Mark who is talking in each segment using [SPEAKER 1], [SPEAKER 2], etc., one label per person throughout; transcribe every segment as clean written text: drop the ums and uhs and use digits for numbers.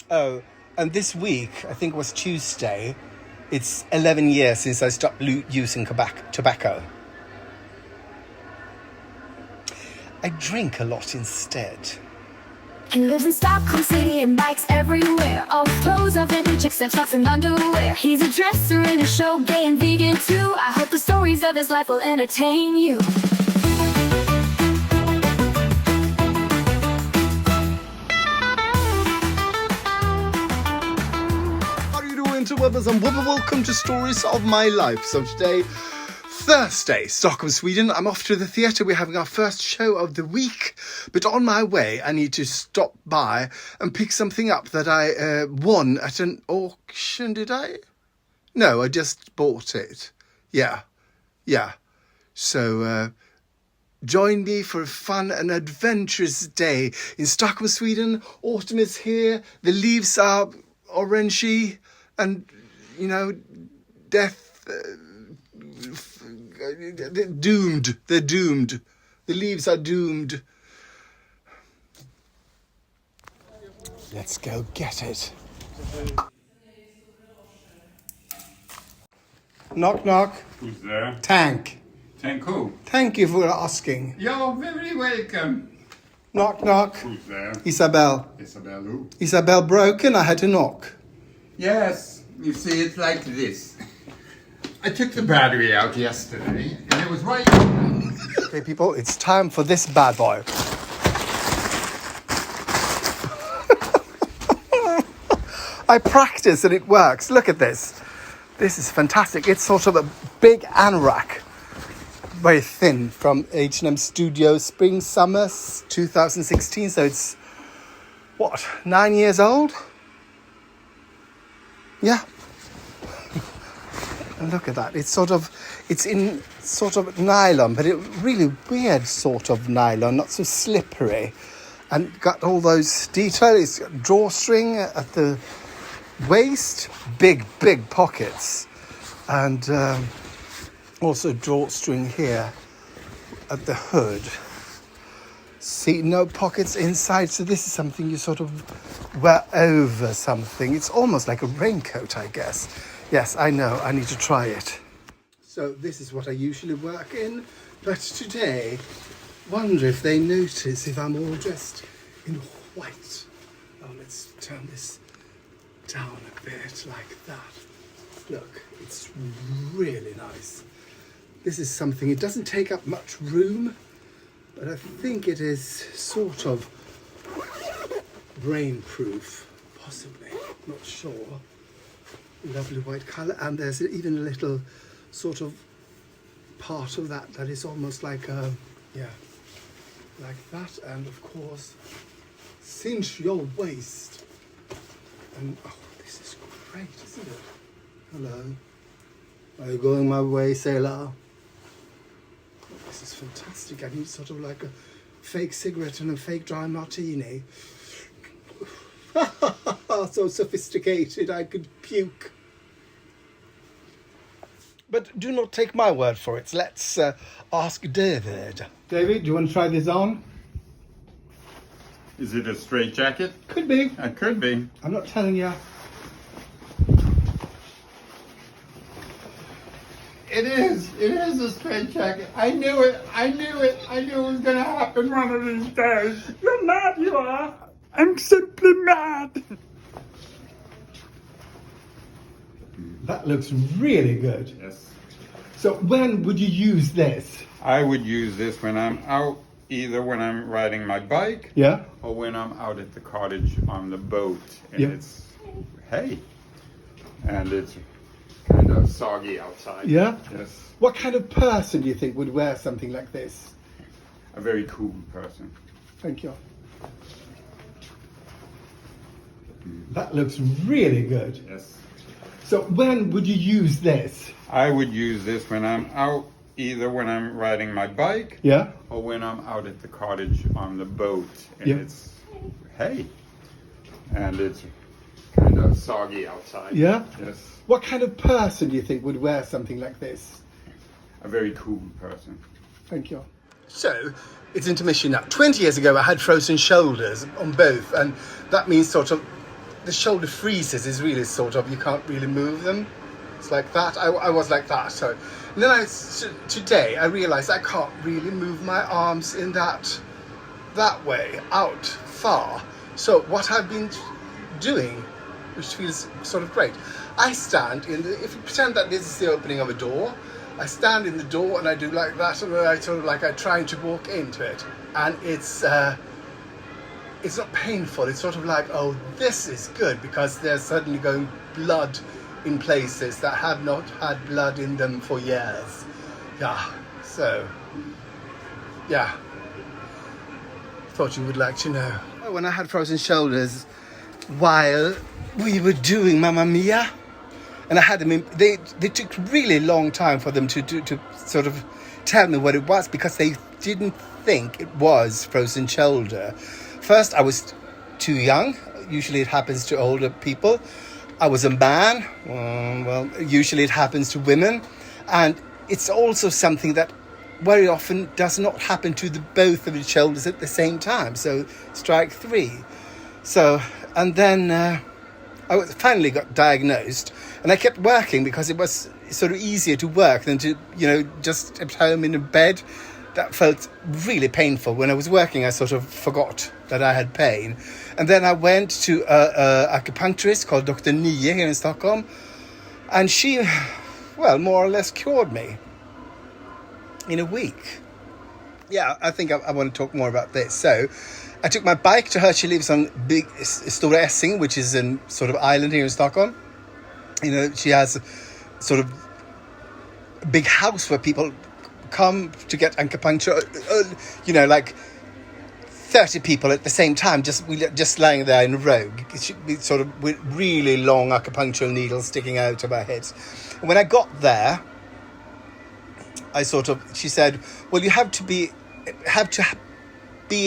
[SPEAKER 1] Oh, and this week, I think it was Tuesday, it's 11 years since I stopped using tobacco. I drink a lot instead.
[SPEAKER 2] He lives in Stockholm City and bikes everywhere. All his clothes are vintage except socks and underwear. He's a dresser in a show, gay and vegan too. I hope the stories of his life will entertain you.
[SPEAKER 1] How are you doing, interwebers, and welcome to Stories of My Life. So today, Thursday, Stockholm, Sweden. I'm off to the theatre. We're having our first show of the week. But on my way, I need to stop by and pick something up that I won at an auction, did I? No, I just bought it. Yeah. So, join me for a fun and adventurous day in Stockholm, Sweden. Autumn is here. The leaves are orangey and, death... They're doomed. The leaves are doomed. Let's go get it. Knock, knock.
[SPEAKER 3] Who's there?
[SPEAKER 1] Tank.
[SPEAKER 3] Tank who?
[SPEAKER 1] Thank you for asking.
[SPEAKER 3] You're very welcome.
[SPEAKER 1] Knock, knock.
[SPEAKER 3] Who's there?
[SPEAKER 1] Isabel.
[SPEAKER 3] Isabel who?
[SPEAKER 1] Isabel broken. I had to knock.
[SPEAKER 3] Yes, you see it's like this. I took the battery out yesterday and it was right.
[SPEAKER 1] Okay, people, it's time for this bad boy. I practice and it works. Look at this. This is fantastic. It's sort of a big anorak. Very thin, from H&M Studio Spring Summer 2016. So it's, 9 years old? Yeah. And look at that. It's in sort of nylon, but it really weird sort of nylon, not so slippery. And got all those details. It's drawstring at the waist, big pockets, and also drawstring here at the hood. See, no pockets inside, so this is something you sort of wear over something. It's almost like a raincoat, I guess. Yes, I know, I need to try it. So this is what I usually work in, but today, wonder if they notice if I'm all dressed in white. Oh, let's turn this down a bit like that. Look, it's really nice. This is something, it doesn't take up much room, but I think it is sort of rainproof, possibly, not sure. Lovely white colour, and there's even a little sort of part of that is almost like like that, and of course cinch your waist. And oh, this is great, isn't it? Hello, are you going my way, sailor? Oh, this is fantastic. I need sort of like a fake cigarette and a fake dry martini. So sophisticated, I could puke. But do not take my word for it. Let's ask David. David, do you want to try this on?
[SPEAKER 3] Is it a straight jacket?
[SPEAKER 1] Could be.
[SPEAKER 3] It could be.
[SPEAKER 1] I'm not telling you.
[SPEAKER 3] It is a straight jacket. I knew it. I knew it was going to happen one of these days. You're mad, you are. I'm simply mad.
[SPEAKER 1] That looks really good.
[SPEAKER 3] Yes.
[SPEAKER 1] So when would you use this?
[SPEAKER 3] I would use this when I'm out, either when I'm riding my bike,
[SPEAKER 1] Yeah.
[SPEAKER 3] or when I'm out at the cottage on the boat. And
[SPEAKER 1] Yeah.
[SPEAKER 3] it's hay. And it's kind of soggy outside.
[SPEAKER 1] Yeah?
[SPEAKER 3] Yes.
[SPEAKER 1] What kind of person do you think would wear something like this?
[SPEAKER 3] A very cool person.
[SPEAKER 1] Thank you. That looks really good.
[SPEAKER 3] Yes.
[SPEAKER 1] So when would you use this?
[SPEAKER 3] I would use this when I'm out, either when I'm riding my bike,
[SPEAKER 1] Yeah.
[SPEAKER 3] or when I'm out at the cottage on the boat. And
[SPEAKER 1] Yeah.
[SPEAKER 3] it's hay. And it's kind of soggy outside.
[SPEAKER 1] Yeah?
[SPEAKER 3] Yes.
[SPEAKER 1] What kind of person do you think would wear something like this?
[SPEAKER 3] A very cool person.
[SPEAKER 1] Thank you. So, it's intermission now. 20 years ago, I had frozen shoulders on both, and that means sort of the shoulder freezes is really sort of, you can't really move them. It's like that. I was like that. So and then today I realized I can't really move my arms in that way out far. So what I've been doing, which feels sort of great, I stand in the, if you pretend that this is the opening of a door, I stand in the door and I do like that, and I sort of like I try to walk into it, and it's not painful. It's sort of like, oh, this is good, because there's suddenly going blood in places that have not had blood in them for years. Yeah, so yeah, thought you would like to know. When I had frozen shoulders while we were doing Mamma Mia, and I had them in, they took really long time for them to sort of tell me what it was, because they didn't think it was frozen shoulder. First, I was too young. Usually it happens to older people. I was a man. Well, usually it happens to women. And it's also something that very often does not happen to the both of the shoulders at the same time. So strike three. So, and then I finally got diagnosed, and I kept working because it was sort of easier to work than to, just at home in a bed. That felt really painful. When I was working, I sort of forgot that I had pain. And then I went to an acupuncturist called Dr. Nye here in Stockholm, and she, well, more or less cured me in a week. Yeah, I think I want to talk more about this. So I took my bike to her. She lives on Stora Essing, which is a sort of island here in Stockholm. She has a sort of a big house where people come to get acupuncture, like 30 people at the same time, just lying there in a row, sort of with really long acupuncture needles sticking out of our heads. And when I got there, she said, well, you have to be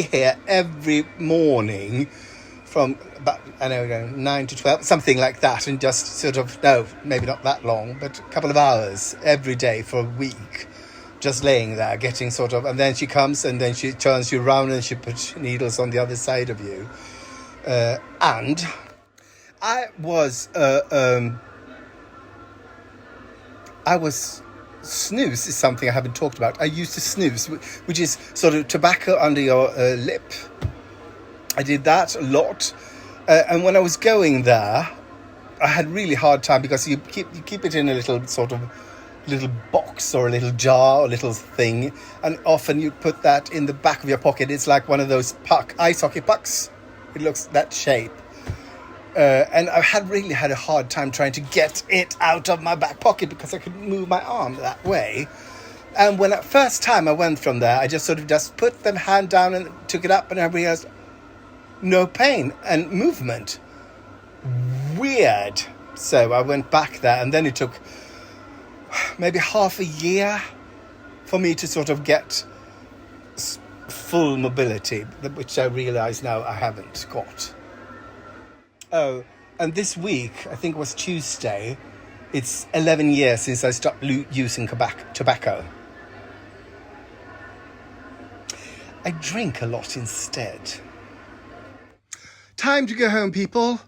[SPEAKER 1] here every morning from about, 9 to 12, something like that, and just sort of, no, maybe not that long, but a couple of hours every day for a week, just laying there, getting sort of, and then she comes and then she turns you around and she puts needles on the other side of you. And I was snooze is something I haven't talked about. I used to snooze, which is sort of tobacco under your lip. I did that a lot. And when I was going there, I had really hard time, because you keep it in a little sort of little box or a little jar or little thing, and often you put that in the back of your pocket. It's like one of those ice hockey pucks. It looks that shape. And I really had a hard time trying to get it out of my back pocket, because I couldn't move my arm that way. And when first time I went from there, I just sort of just put the hand down and took it up, and I realized no pain and movement. Weird. So I went back there, and then it took maybe half a year for me to sort of get full mobility, which I realize now I haven't got. Oh, and this week, I think it was Tuesday, it's 11 years since I stopped using tobacco. I drink a lot instead. Time to go home, people.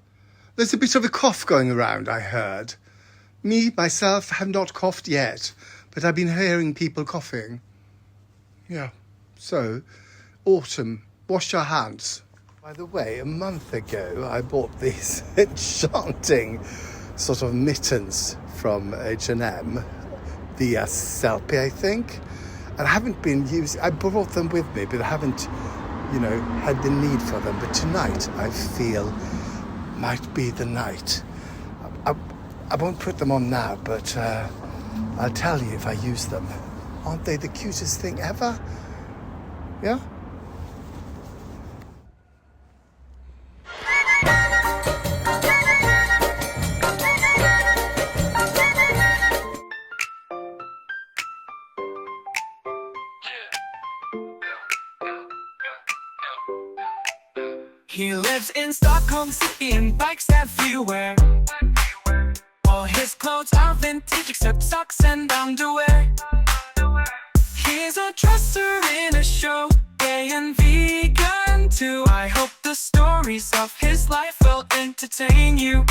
[SPEAKER 1] There's a bit of a cough going around, I heard. Myself, have not coughed yet, but I've been hearing people coughing. Yeah, so, autumn, wash your hands. By the way, a month ago, I bought these enchanting sort of mittens from H&M, the Selpy, I think. And I haven't been using, I brought them with me, but I haven't, had the need for them. But tonight, I feel might be the night. I won't put them on now, but I'll tell you if I use them. Aren't they the cutest thing ever? Yeah?
[SPEAKER 4] He lives in Stockholm City and bikes everywhere. All his clothes are vintage except socks and underwear. He He's a dresser in a show, gay and vegan too. I hope the stories of his life will entertain you.